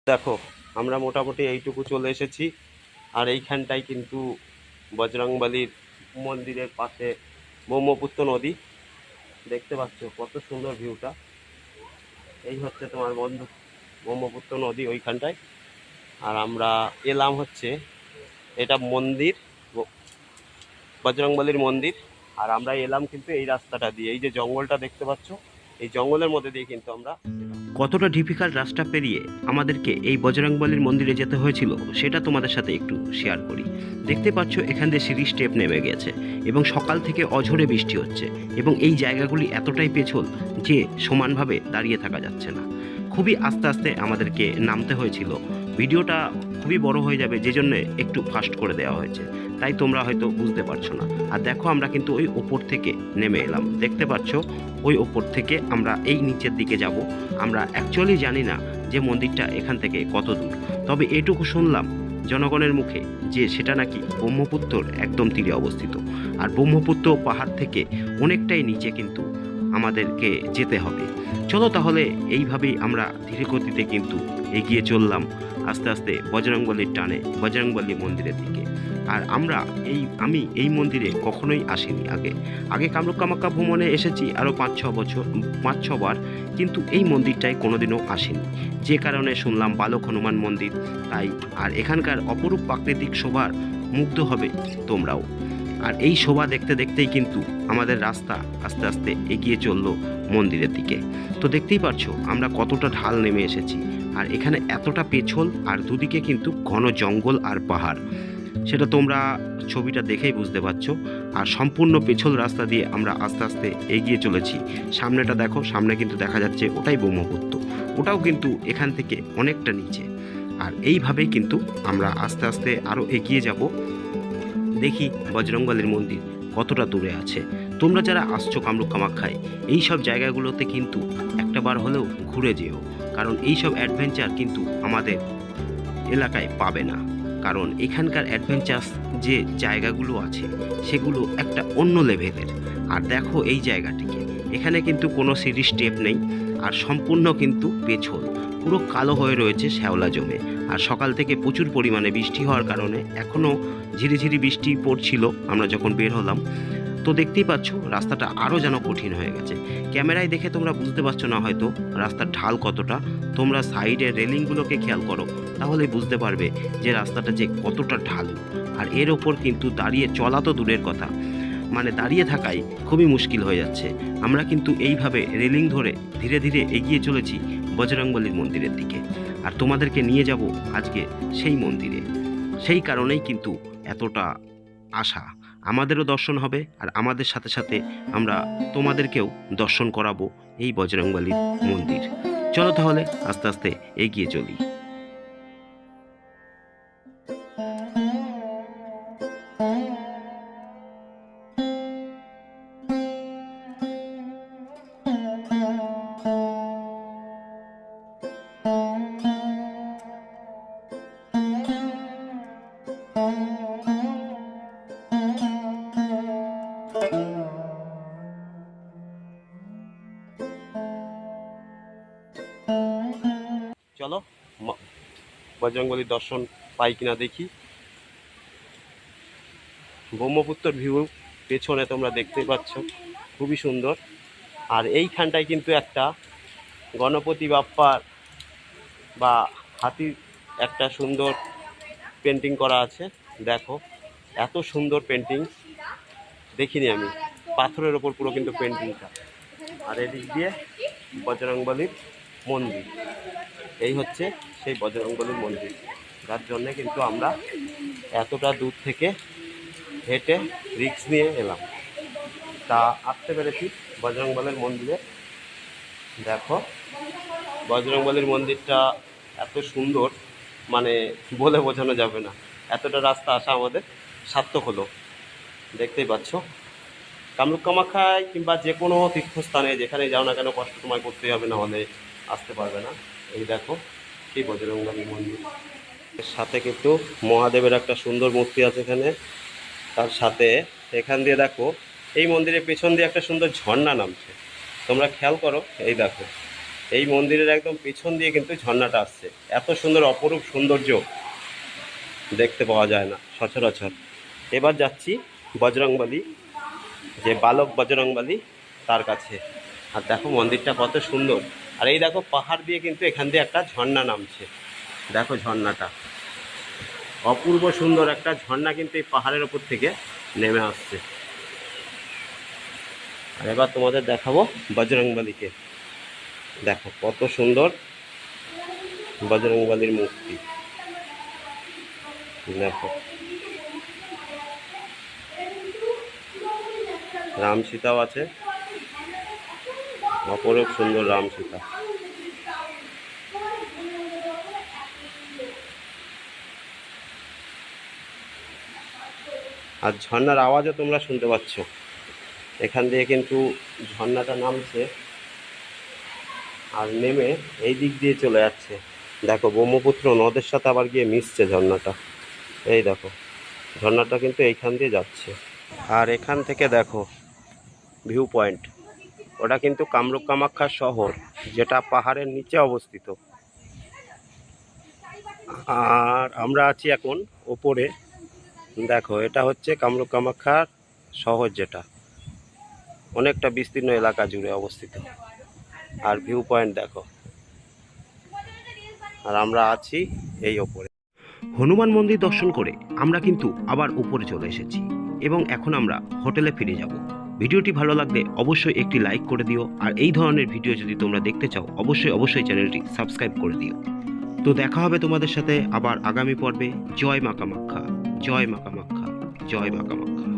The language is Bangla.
দেখো, আমরা মোটামুটি এইটুকু চলে এসেছি। আর এইখানটায় কিন্তু বজরংবলীর মন্দিরের পাশে ব্রহ্মপুত্র নদী। দেখতে পাচ্ছ কত সুন্দর ভিউটা। এই হচ্ছে তোমার বন্ধু ব্রহ্মপুত্র নদী ওইখানটায়। আর আমরা এলাম হচ্ছে, এটা মন্দির, বজরংবলীর মন্দির। আর আমরা এলাম কিন্তু এই রাস্তাটা দিয়ে, এই যে জঙ্গলটা দেখতে পাচ্ছ, এই জঙ্গলের মধ্যে দিয়ে কিন্তু আমরা কতটা ডিফিকাল্ট রাস্তা পেরিয়ে আমাদেরকে এই বজরংবলীর মন্দিরে যেতে হয়েছিল সেটা তোমাদের সাথে একটু শেয়ার করি। দেখতে পাচ্ছ এখান দিয়ে সিঁড়ি স্টেপ নেমে গেছে এবং সকাল থেকে অঝোরে বৃষ্টি হচ্ছে এবং এই জায়গাগুলি এতটাই পেছল যে সমানভাবে দাঁড়িয়ে থাকা যাচ্ছে না। খুবই আস্তে আস্তে আমাদেরকে নামতে হয়েছিল। ভিডিওটা খুবই বড় হয়ে যাবে, যে জন্য একটু ফাস্ট করে দেওয়া হয়েছে, তাই তোমরা হয়তো বুঝতে পারছো না। আর দেখো, আমরা কিন্তু ওই ওপর থেকে নেমে এলাম, দেখতে পাচ্ছ ওই ওপর থেকে আমরা এই নিচের দিকে যাব। আমরা অ্যাকচুয়ালি জানি না যে মন্দিরটা এখান থেকে কত দূর, তবে এটুকু শুনলাম জনগণের মুখে যে সেটা নাকি ব্রহ্মপুত্রর একদম তীরে অবস্থিত। আর ব্রহ্মপুত্র পাহাড় থেকে অনেকটাই নিচে কিন্তু আমাদেরকে যেতে হবে। চলো তাহলে এইভাবেই আমরা ধীরে গতিতে কিন্তু এগিয়ে চললাম আস্তে আস্তে বজরংবলীর টানে বজরংবলী মন্দিরের দিকে। আর আমি এই মন্দিরে কখনোই আসিনি আগে। কামরূপ কামাখ্যা ভ্রমণে এসেছি আরও 5-6 বার, কিন্তু এই মন্দিরটায় কোনোদিনও আসিনি। যে কারণে শুনলাম বালক হনুমান মন্দির, তাই। আর এখানকার অপরূপ প্রাকৃতিক শোভার মুগ্ধ হবে তোমরাও। আর এই শোভা দেখতে দেখতেই কিন্তু আমাদের রাস্তা আস্তে আস্তে এগিয়ে চললো মন্দিরের দিকে। তো দেখতেই পারছো আমরা কতটা ঢাল নেমে এসেছি। আর এখানে এতটা পেছল, আর দুদিকে কিন্তু ঘন জঙ্গল আর পাহাড়, সেটা তোমরা ছবিটা দেখেই বুঝতে পারছো। আর সম্পূর্ণ পেছল রাস্তা দিয়ে আমরা আস্তে আস্তে এগিয়ে চলেছি। সামনেটা দেখো, সামনে কিন্তু দেখা যাচ্ছে ওটাই ব্রহ্মপুত্র, ওটাও কিন্তু এখান থেকে অনেকটা নিচে। আর এইভাবেই কিন্তু আমরা আস্তে আস্তে আরও এগিয়ে যাব। দেখি বজরংবলীর মন্দির কতটা দূরে আছে। তোমরা যারা আসছো কামরূপ কামাখ্যায়, এই সব জায়গাগুলোতে কিন্তু একটাবার হলেও ঘুরে যেও, কারণ এই সব অ্যাডভেঞ্চার কিন্তু আমাদের এলাকায় পাবে না। কারণ এখানকার অ্যাডভেঞ্চার যে জায়গাগুলো আছে সেগুলো একটা অন্য লেভেলের। আর দেখো এই জায়গাটিকে, এখানে কিন্তু কোনো সিঁড়ি স্টেপ নেই, আর সম্পূর্ণ কিন্তু পেছল, পুরো কালো হয়ে রয়েছে শ্যাওলা জমে। আর সকাল থেকে প্রচুর পরিমাণে বৃষ্টি হওয়ার কারণে এখনও ঝিরিঝিরি বৃষ্টি পড়ছিল আমরা যখন বের হলাম। তো দেখতেই পাচ্ছ রাস্তাটা আরও যেন কঠিন হয়ে গেছে। ক্যামেরায় দেখে তোমরা বুঝতে পারছো না হয়তো রাস্তার ঢাল কতটা। তোমরা সাইডের রেলিংগুলোকে খেয়াল করো, তাহলে বুঝতে পারবে যে রাস্তাটা যে কতটা ঢালু। আর এর ওপর কিন্তু দাঁড়িয়ে চলা তো দূরের কথা, মানে দাঁড়িয়ে থাকাই খুবই মুশকিল হয়ে যাচ্ছে। আমরা কিন্তু এইভাবে রেলিং ধরে ধীরে ধীরে এগিয়ে চলেছি বজরংবলীর মন্দিরের দিকে। আর তোমাদেরকে নিয়ে যাব আজকে সেই মন্দিরে। সেই কারণেই কিন্তু এতটা আশা, আমাদেরও দর্শন হবে আর আমাদের সাথে সাথে আমরা তোমাদেরকেও দর্শন করাবো এই বজরংবলীর মন্দির। চলো তাহলে আস্তে আস্তে এগিয়ে চলি। চলো বজরংবলীর দর্শন পাই কিনা দেখি। ব্রহ্মপুত্রর ভিউ পেছনে তোমরা দেখতে পাচ্ছ, খুবই সুন্দর। আর এইখানটায় কিন্তু একটা গণপতি বাপ্পার বা হাতির একটা সুন্দর পেন্টিং করা আছে। দেখো, এত সুন্দর পেন্টিং দেখিনি আমি, পাথরের ওপর পুরো কিন্তু পেন্টিংটা। আর এদিক দিয়ে বজরংবলীর মন্দির, এই হচ্ছে সেই বজরংবলীর মন্দির, যার জন্যে কিন্তু আমরা এতটা দূর থেকে হেঁটে রিস্ক নিয়ে এলাম, তা আসতে পেরেছি বজরংবলীর মন্দিরে। দেখো বজরংবলীর মন্দিরটা এত সুন্দর, মানে বলে বোঝানো যাবে না। এতটা রাস্তা আসা আমাদের সার্থক হলো। দেখতেই পাচ্ছ, কামরূপ কামাখ্যায় কিংবা যে কোনো তীর্থস্থানে যেখানে যাও না কেন কষ্ট তোমায় করতেই হবে, না হলে আসতে পারবে না। এই দেখো সেই বজরংবলী মন্দির, এর সাথে কিন্তু মহাদেবের একটা সুন্দর মূর্তি আছে এখানে। তার সাথে এখান দিয়ে দেখো এই মন্দিরের পেছন দিয়ে একটা সুন্দর ঝর্ণা নামছে, তোমরা খেয়াল করো। এই দেখো এই মন্দিরের একদম পেছন দিয়ে কিন্তু ঝর্ণাটা আসছে। এত সুন্দর অপরূপ সৌন্দর্য দেখতে পাওয়া যায় না সচরাচর। এবার যাচ্ছি বজরংবলী, যে বালক বজরংবলী তার কাছে। আর দেখো মন্দিরটা কত সুন্দর। আর এই দেখো পাহাড় দিয়ে কিন্তু এখান দিয়ে একটা ঝর্ণা নামছে। দেখো ঝর্ণাটা অপূর্ব সুন্দর একটা ঝর্ণা কিন্তু এই পাহাড়ের ওপর থেকে নেমে আসছে। আর এবার তোমাদের দেখাবো বজরংবলীকে। দেখো কত সুন্দর বজরংবলীর মূর্তি। দেখো রাম সীতাও আছে, অপরূপ সুন্দর রাম সীতা। আর ঝর্ণার আওয়াজও তোমরা শুনতে পাচ্ছ। এখান দিয়ে কিন্তু ঝর্ণাটা নামছে আর নেমে এই দিক দিয়ে চলে যাচ্ছে। দেখো ব্রহ্মপুত্র নদের সাথে আবার গিয়ে মিশছে ঝর্ণাটা। এই দেখো ঝর্ণাটা কিন্তু এইখান দিয়ে যাচ্ছে। আর এখান থেকে দেখো ভিউ পয়েন্ট, ওটা কিন্তু কামরূপ কামাখ্যা শহর, যেটা পাহাড়ের নিচে অবস্থিত। আর আমরা আছি এখন ওপরে। দেখো এটা হচ্ছে কামরূপ কামাখ্যার শহর, যেটা অনেকটা বিস্তীর্ণ এলাকা জুড়ে অবস্থিত। আর ভিউ পয়েন্ট দেখো। আর আমরা আছি এই ওপরে। হনুমান মন্দির দর্শন করে আমরা কিন্তু আবার উপরে চলে এসেছি এবং এখন আমরা হোটেলে ফিরে যাব। ভিডিওটি ভালো লাগলে অবশ্যই একটি লাইক করে দিও। আর এই ধরনের ভিডিও যদি তোমরা দেখতে চাও অবশ্যই চ্যানেলটি সাবস্ক্রাইব করে দিও। তো দেখা হবে তোমাদের সাথে আবার আগামী পর্বে। জয় মা কামাখ্যা, জয় মা কামাখ্যা, জয় মা কামাখ্যা।